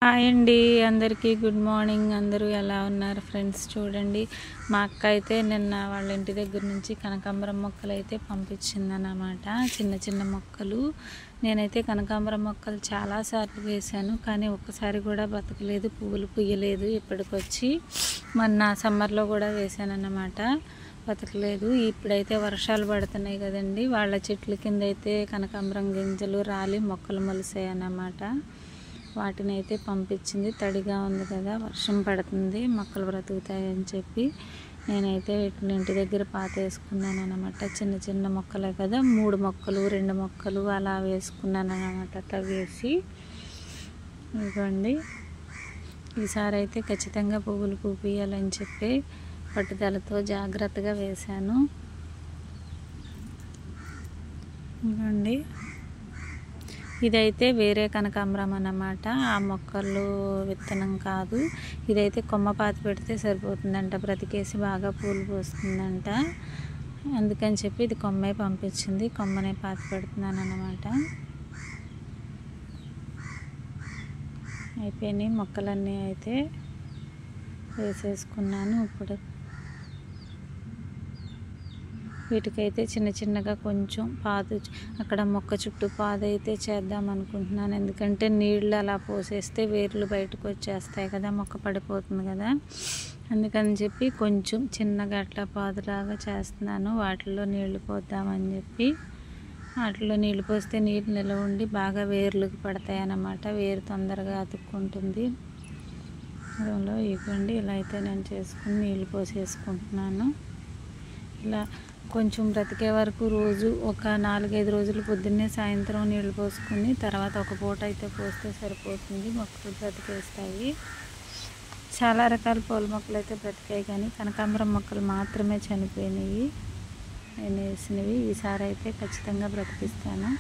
Hi అండి, అందరికీ good morning. అందరూ ఎలా ఉన్నారు ఫ్రెండ్స్? చూడండి, మా అక్క అయితే నిన్న వాళ్ళ ఇంటి దగ్గర నుంచి కనకాంబరం మొక్కలు అయితే పంపించిందన్నమాట. చిన్న చిన్న మొక్కలు. నేనైతే కనకాంబరం మొక్కలు చాలాసార్లు వేశాను, కానీ ఒక్కసారి కూడా బతకలేదు, పువ్వులు పుయ్యలేదు. ఇప్పటికొచ్చి మొన్న సమ్మర్లో కూడా వేశానన్నమాట, బతకలేదు. ఇప్పుడైతే వర్షాలు పడుతున్నాయి కదండి, వాళ్ళ చెట్ల కింద అయితే కనకాంబరం గింజలు రాలి మొక్కలు మొలిసాయి అన్నమాట. వాటిని అయితే పంపించింది. తడిగా ఉంది కదా, వర్షం పడుతుంది, మొక్కలు బ్రతుకుతాయని చెప్పి నేనైతే వీటిని ఇంటి దగ్గర పాతేసుకున్నాను అనమాట. చిన్న చిన్న మొక్కలే కదా, 3 మొక్కలు 2 మొక్కలు అలా వేసుకున్నాను అనమాట. తవ్వేసి ఇవ్వండి, ఈసారి అయితే ఖచ్చితంగా పువ్వులు పూపియాలని చెప్పి పట్టుదలతో జాగ్రత్తగా వేశాను. ఇవ్వండి, ఇదైతే వేరే కనకాంబరం అన్నమాట, ఆ మొక్కలు విత్తనం కాదు. ఇదైతే కొమ్మ పాతి పెడితే సరిపోతుందంట, బ్రతికేసి బాగా పూలు పోస్తుందంట. అందుకని చెప్పి ఇది కొమ్మే పంపించింది, కొమ్మనే పాతి పెడుతున్నాను అన్నమాట. అయిపోయినాయి మొక్కలన్నీ అయితే వేసేసుకున్నాను. ఇప్పుడు వీటికైతే చిన్న చిన్నగా కొంచెం పాదు, అక్కడ మొక్క చుట్టూ పాదు అయితే చేద్దాం అనుకుంటున్నాను. ఎందుకంటే నీళ్ళు అలా పోసేస్తే వేర్లు బయటకు వచ్చేస్తాయి కదా, మొక్క పడిపోతుంది కదా. అందుకని చెప్పి కొంచెం చిన్నగా అట్లా పాదులాగా చేస్తున్నాను. వాటిల్లో నీళ్లు పోద్దామని చెప్పి, వాటిలో నీళ్ళు పోస్తే నీళ్ళు నిలవ ఉండి బాగా వేర్లకు పడతాయి అన్నమాట. వేరు తొందరగా అతుక్కుంటుంది. ఇవ్వండి, ఇలా అయితే నేను చేసుకుని నీళ్ళు పోసేసుకుంటున్నాను. ఇలా కొంచెం బ్రతికే వరకు రోజు ఒక 4-5 రోజులు పొద్దున్నే సాయంత్రం నీళ్ళు పోసుకుని తర్వాత ఒక పూట అయితే పోస్తే సరిపోతుంది, మొక్కలు బ్రతికేస్తాయి. చాలా రకాల పూల మొక్కలు అయితే బ్రతికాయి, కానీ కనకాంబరం మొక్కలు మాత్రమే చనిపోయినాయి నేను వేసినవి. ఈసారి అయితే ఖచ్చితంగా బ్రతికిస్తాను.